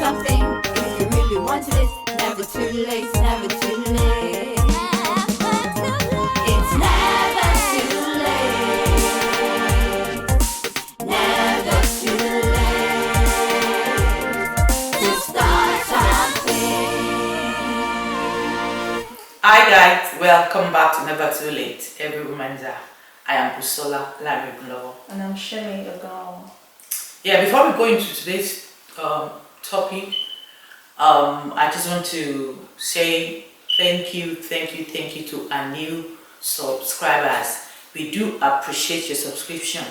something if you really wanted it. Never too late, never too late. It's never too late. Never too late to start something. Hi guys, welcome back to Never Too Late. Every woman's I am Busola Larry. And I'm Shemi, a girl. Yeah, before we go into today's topic, I just want to say thank you to our new subscribers. We do appreciate your subscription.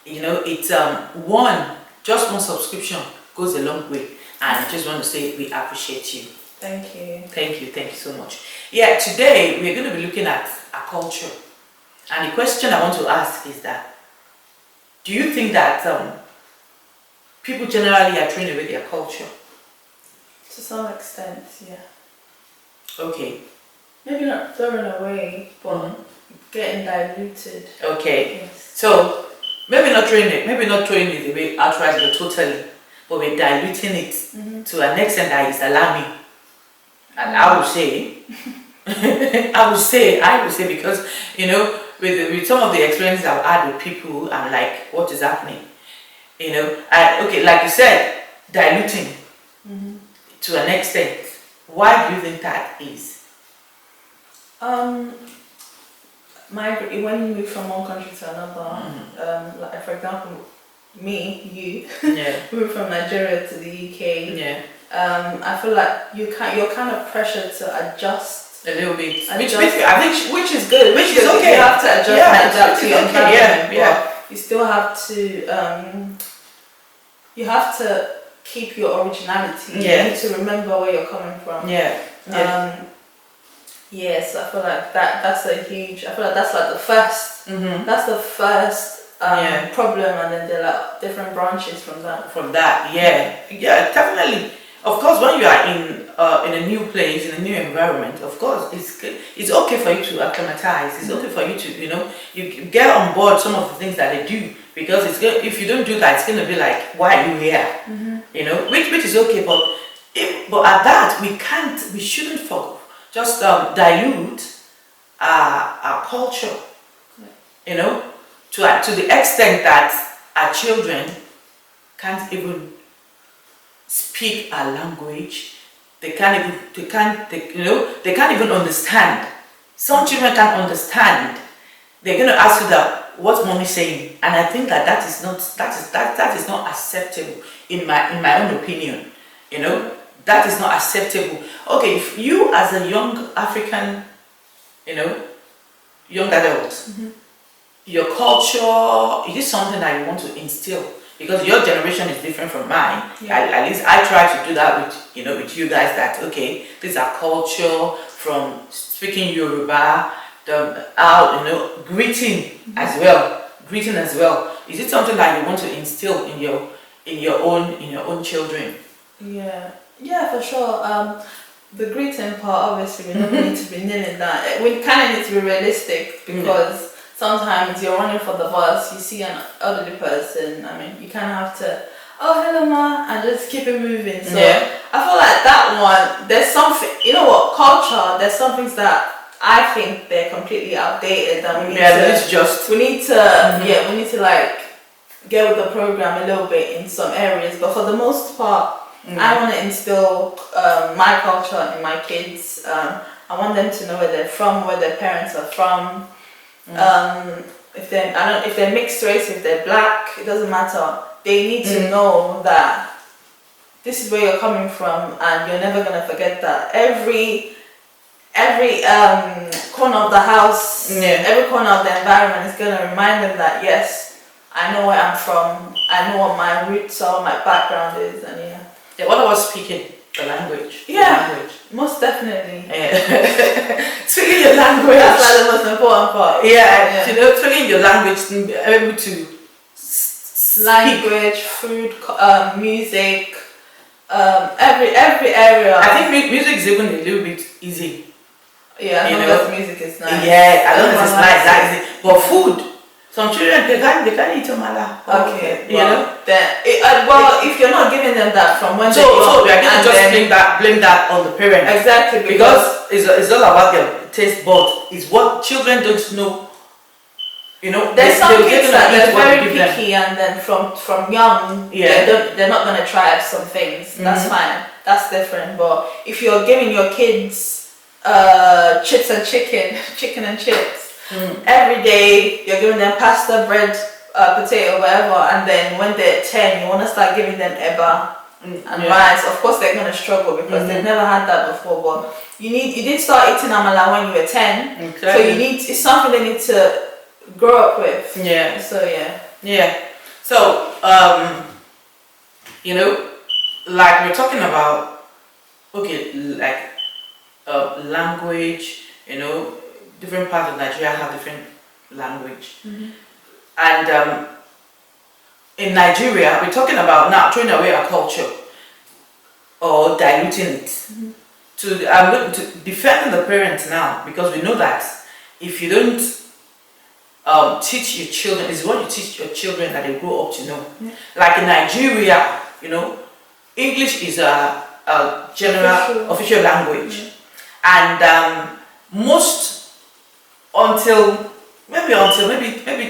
You know, it's just one subscription goes a long way, and I just want to say we appreciate you. Thank you. Thank you so much. Yeah, today we're going to be looking at our culture, and the question I want to ask is that, do you think that people generally are throwing away their culture? To some extent, yeah. Okay. Maybe not thrown away, but getting diluted. Okay. Yes. So maybe not throwing it away outright or totally, but we're diluting it to an extent that is alarming. And I would say, because you know, with some of the experiences I've had with people, I'm like, what is happening? You know, okay, like you said, diluting to an extent. Why do you think that is? When you move from one country to another, like for example, you moved from Nigeria to the UK. Yeah. I feel like you're kind of pressured to adjust A little bit. Which Which is good. Which is okay. You have to adjust and adapt to your environment. Yeah. You still have to keep your originality. Yeah. You need to remember where you're coming from. Yeah. Yes, I feel like that's like the first. That's the first problem, and then there are like different branches from that. Yeah, definitely. Of course, when you are in a new place, in a new environment, of course, it's okay for you to acclimatize. It's okay for you to, you get on board some of the things that they do, because if you don't do that, it's going to be like, why are you here? Which is okay, but at that we shouldn't just dilute our culture. To the extent that our children can't even speak our language. They can't even understand. Some children can't understand. They're going to ask you that, what's mommy saying? And I think that is not acceptable in my own opinion. That is not acceptable. Okay, if you as a young African, young adult, your culture, it is something that you want to instill, because your generation is different from mine. At least I try to do that with you guys, that okay, this is our culture, from speaking Yoruba, greeting as well. Is it something that you want to instill in your own children? Yeah, for sure. The greeting part, obviously, we don't need to be nailing that. We kind of need to be realistic, because sometimes you're running for the bus, you see an elderly person, you kind of have to, oh, hello ma, and just keep it moving. So I feel like that one, there's something, culture, there's some things that I think they're completely outdated, and we need to like get with the program a little bit in some areas, but for the most part, I want to instill my culture in my kids. I want them to know where they're from, where their parents are from. If they're mixed race, if they're black, it doesn't matter. They need to know that this is where you're coming from, and you're never gonna forget that. Every corner of the house, every corner of the environment is gonna remind them that yes, I know where I'm from. I know what my roots are, what my background is, and what about speaking the language? Most definitely. Speaking your language. That's like the most important part. Speaking your language, able to language, food, music, every area. I think music is even a little bit easy. Yeah, as long as music is nice. Yeah, as long as it's nice, that is it. But Some children they can't eat amala. Okay, You know. then if you're not giving them that from when So we are going to just blame that on the parents. Exactly, because it's all about their taste bud. It's what children don't know. You know, there's some kids that they're very picky, and then from young, they're not gonna try some things. That's fine. That's different. But if you're giving your kids chips and chicken and chips every day, you're giving them pasta, bread, potato, whatever, and then when they're 10, you want to start giving them eba and rice. Of course, they're gonna struggle because they've never had that before. But you did start eating amala when you were 10, so it's something they need to grow up with. Yeah. So So you know, like we're talking about, okay, like language. You know, different parts of Nigeria have different language, and in Nigeria, we're talking about now throwing away our culture or diluting it. I'm going to defend the parents now, because we know that if you don't teach your children, is what you teach your children that they grow up to know. Like in Nigeria, you know, English is a general official language, and most until maybe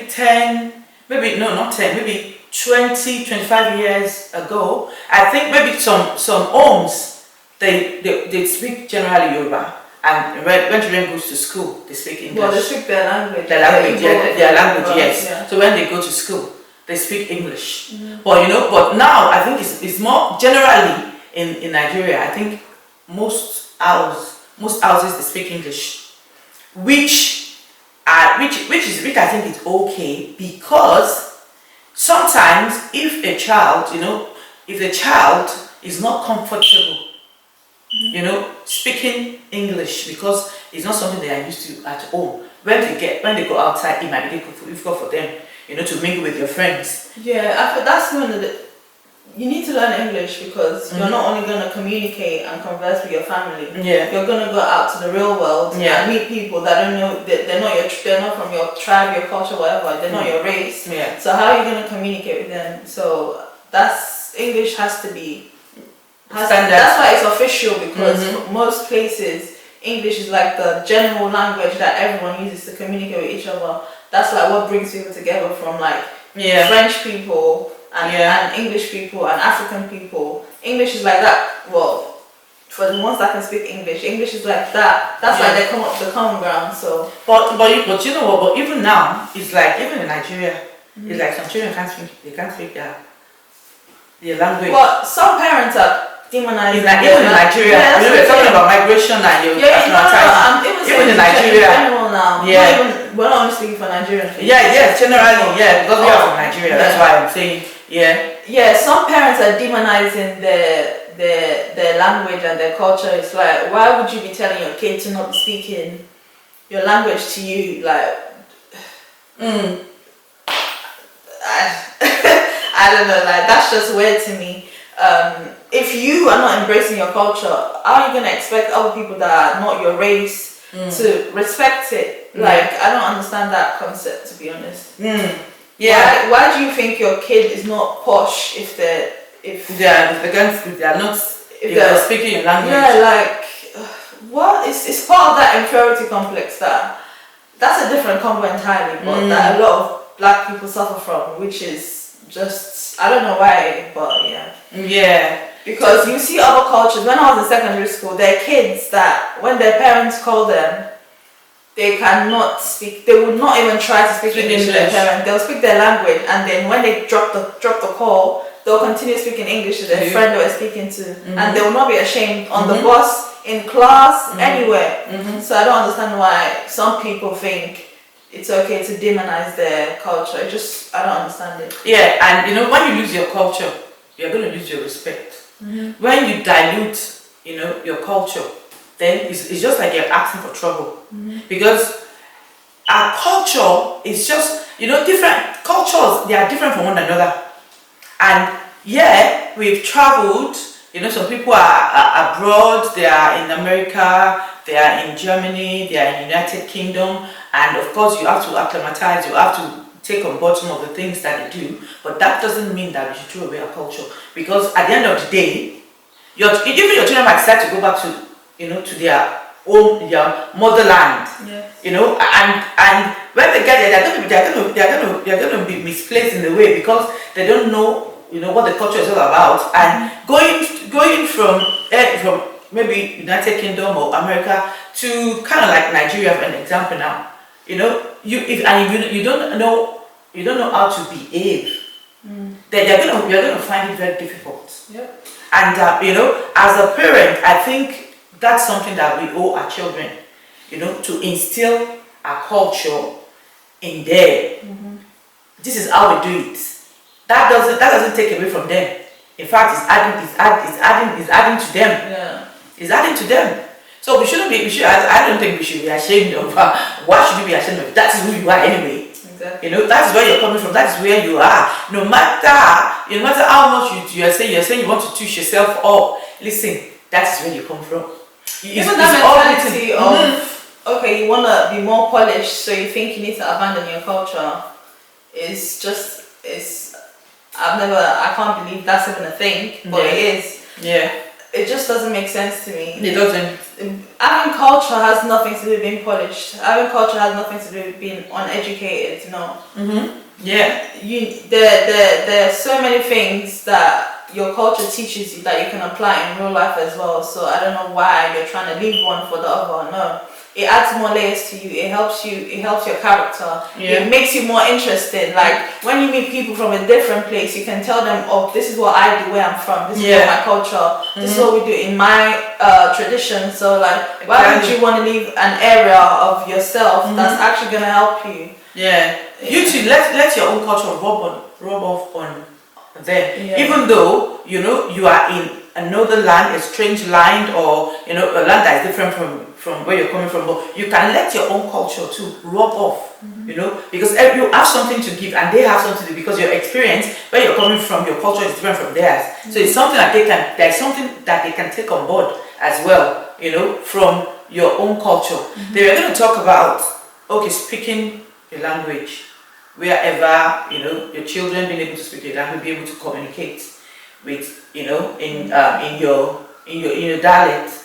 10, maybe no, not 10, maybe 20, 25 years ago, I think maybe some homes they speak generally Yoruba. And when children go to school, they speak English. Well, they speak their language. Their language, yes. So when they go to school, they speak English. But but now I think it's more generally in Nigeria. I think most houses they speak English, which I think is okay, because sometimes if the child is not comfortable, speaking English, because it's not something they are used to at home. When they go outside, it might be difficult for them, to mingle with your friends. Yeah, after that's one of the. You need to learn English, because you're not only going to communicate and converse with your family. Yeah. You're going to go out to the real world and meet people that don't know. They're not from your tribe, your culture, whatever. They're not your race. Yeah. So how are you going to communicate with them? So English has to be. That's why it's official, because most places English is like the general language that everyone uses to communicate with each other. That's like what brings people together, from like French people and English people and African people. English is like that. Well, for the ones that can speak English is like that. That's like the common ground. So, but you know what? But even now, it's like even in Nigeria, it's like some children can't speak their language. But some parents are demonizing. Even in Nigeria, we're talking about migration and even in Nigeria. General now. We're not only speaking for Nigerians. Generally, because we are from Nigeria. That's why I'm saying, some parents are demonizing their language and their culture. It's like, why would you be telling your kid to not be speaking your language to you? Like, I don't know. Like, that's just weird to me. If you are not embracing your culture, how are you gonna expect other people that are not your race to respect it? Like, I don't understand that concept, to be honest. Why do you think your kid is not posh if they're speaking your language? Yeah, like what? It's part of that inferiority complex that's a different combo entirely, but that a lot of black people suffer from, which is just, I don't know why, but yeah. Because you see other cultures. When I was in secondary school, there are kids that when their parents call them, they cannot speak. They would not even try to speak English to their parents. They'll speak their language, and then when they drop the call, they'll continue speaking English to their friend they were speaking to, and they will not be ashamed on the bus, in class, anywhere. So I don't understand why some people think it's okay to demonize their culture. I don't understand it. Yeah, and when you lose your culture, you're going to lose your respect. When you dilute, your culture, then it's just like you're asking for trouble. Because our culture is just, different cultures, they are different from one another. And we've traveled, some people are abroad, they are in America, they are in Germany, they are in United Kingdom, and of course you have to acclimatize, you have to take on board some of the things that they do, but that doesn't mean that we should throw away our culture. Because at the end of the day, even your children might decide to go back to, to their own, their motherland. Yes. And when they get there, they're going to be misplaced in a way because they don't know, what the culture is all about. And going from maybe United Kingdom or America to kind of like Nigeria, for an example now, you don't know how to behave, then you're going to find it very difficult. Yep. And as a parent, I think that's something that we owe our children, to instill our culture in them. This is how we do it. That doesn't take away from them. In fact, it's adding to them. Yeah. It's adding to them. So I don't think we should be ashamed of. Why should we be ashamed of? That is who you are anyway. Exactly. That is where you're coming from. That is where you are. No matter how much you're saying you want to touch yourself up. Listen, that is where you come from. Even that mentality of okay, you want to be more polished, so you think you need to abandon your culture. I can't believe that's even a thing, but it is. Yeah. It just doesn't make sense to me. It doesn't. Having culture has nothing to do with being polished. Having culture has nothing to do with being uneducated, Yeah. There are so many things that your culture teaches you that you can apply in real life as well. So I don't know why you're trying to leave one for the other. No. It adds more layers to you. It helps your character. Yeah. It makes you more interested. Like when you meet people from a different place, you can tell them, oh, this is what I do where I'm from. This is what my culture. This is what we do in my tradition. So like, why would you want to leave an area of yourself that's actually gonna help you? Yeah. You too. Let your own culture rub off on them. Yeah. Even though you are in another land, a strange land, or a land that is different from where you're coming from, but you can let your own culture too rub off, because you have something to give and they have something to, because your experience where you're coming from, your culture is different from theirs. So it's something that there's something that they can take on board as well, from your own culture. They were going to talk about speaking your language, wherever your children being able to speak your language, be able to communicate with in your dialect.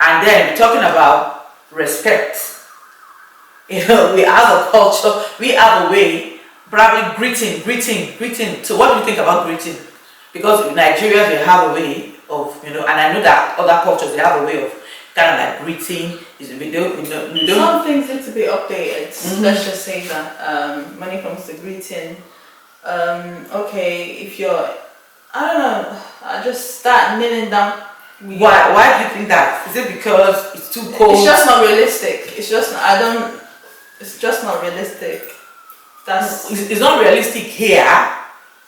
And then we're talking about respect. We have a culture, we have a way, probably greeting. So what do you think about greeting? Because in Nigeria they have a way of, and I know that other cultures they have a way of kind of like greeting. We don't. Some things need to be updated. Let's just say that when it comes to greeting, if you're, I don't know, I just start kneeling down. Why do you think that? Is it because it's too cold? It's just not realistic. It's just not realistic. It's not realistic here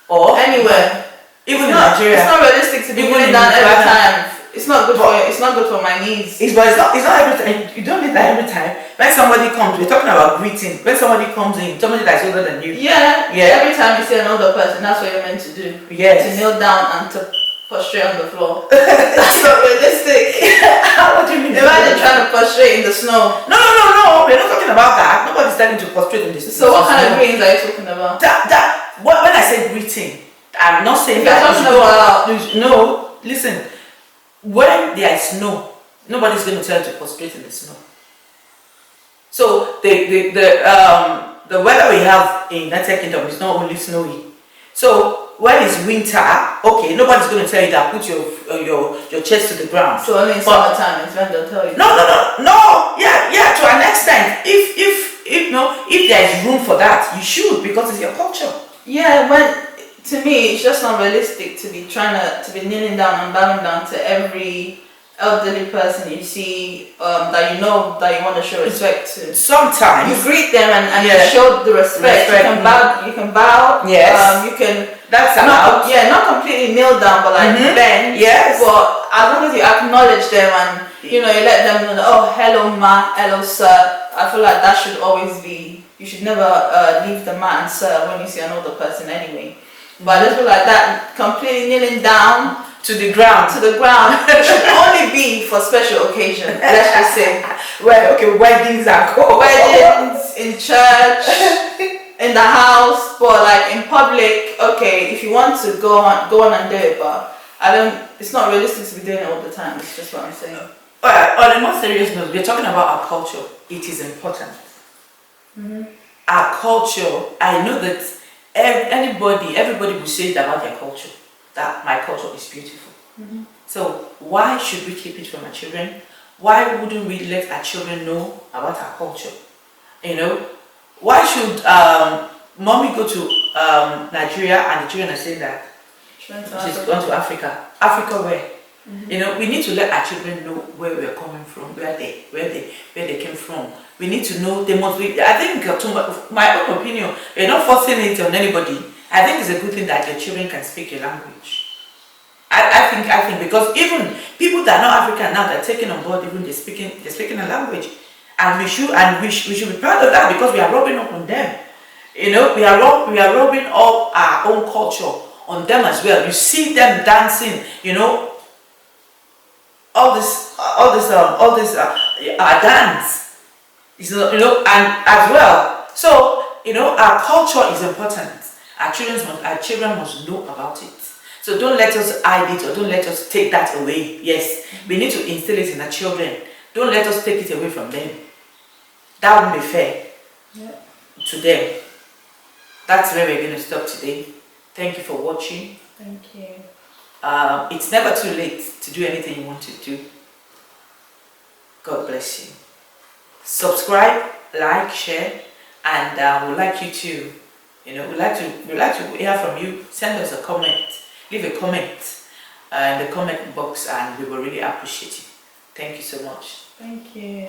or anywhere. Even in Nigeria. It's not realistic to be kneeling down every time. It's not good for my knees. It's not every time. You don't need that every time. When somebody comes, we're talking about greeting. When somebody comes in, somebody that's older than you. Yeah. Every time you see an older person, that's what you're meant to do. Yes. To kneel down and to prostrate on the floor. That's not realistic. What do you mean? Imagine trying to prostrate in the snow. No. We're not talking about that. Nobody's telling you to prostrate in the snow. So what kind of greetings are you talking about? When I say greeting, I'm not saying that. You're talking about. No, listen. When there is snow, nobody's going to tell you to prostrate in the snow. So the weather we have in United Kingdom is not only snowy. So when it's winter, nobody's going to tell you that put your chest to the ground. So only in summertime is when they'll tell you. No. Yeah. To an extent, if there is room for that, you should, because it's your culture. Yeah. To me, it's just not realistic to be kneeling down and bowing down to every elderly person you see that you want to show respect to. Sometimes you greet them and you show the respect. You can bow. Yes. You can. That's allowed. Not completely kneel down, but like bend. Yes. But as long as you acknowledge them and you let them know that, oh, hello ma, hello sir. I feel like that should always be. You should never leave the ma and sir when you see an older person anyway. But I just feel like that completely kneeling down to the ground. It should only be for special occasions. Let's just say. Weddings are cool. Weddings, in church, in in the house, but like in public, okay, if you want to go on and do it, but I don't. It's not realistic to be doing it all the time. It's just what I'm saying. On a more serious note, we're talking about our culture. It is important. Our culture. I know that everybody will say it about their culture. That my culture is beautiful. So why should we keep it from our children? Why wouldn't we let our children know about our culture? You know, why should mommy go to Nigeria and the children are saying that she's gone to Africa? Africa where? You know, we need to let our children know where we are coming from, where they came from. We need to know. They must be. I think, to my own opinion, we're not forcing it on anybody. I think it's a good thing that your children can speak your language. I think because even people that are not African now, they're taking on board, even they're speaking a language, and we should be proud of that because we are rubbing up on them. You know, we are rubbing up our own culture on them as well. You see them dancing, you know, all this dance, you know, and as well. So you know, our culture is important. Our children must know about it. So don't let us hide it or don't let us take that away. Yes, we need to instill it in our children. Don't let us take it away from them. That wouldn't be fair to them. That's where we're going to stop today. Thank you for watching. Thank you. It's never too late to do anything you want to do. God bless you. Subscribe, like, share, and we'd like you to, you know, we'd like to hear from you. Send us a comment. Leave a comment in the comment box and we will really appreciate it. Thank you so much. Thank you.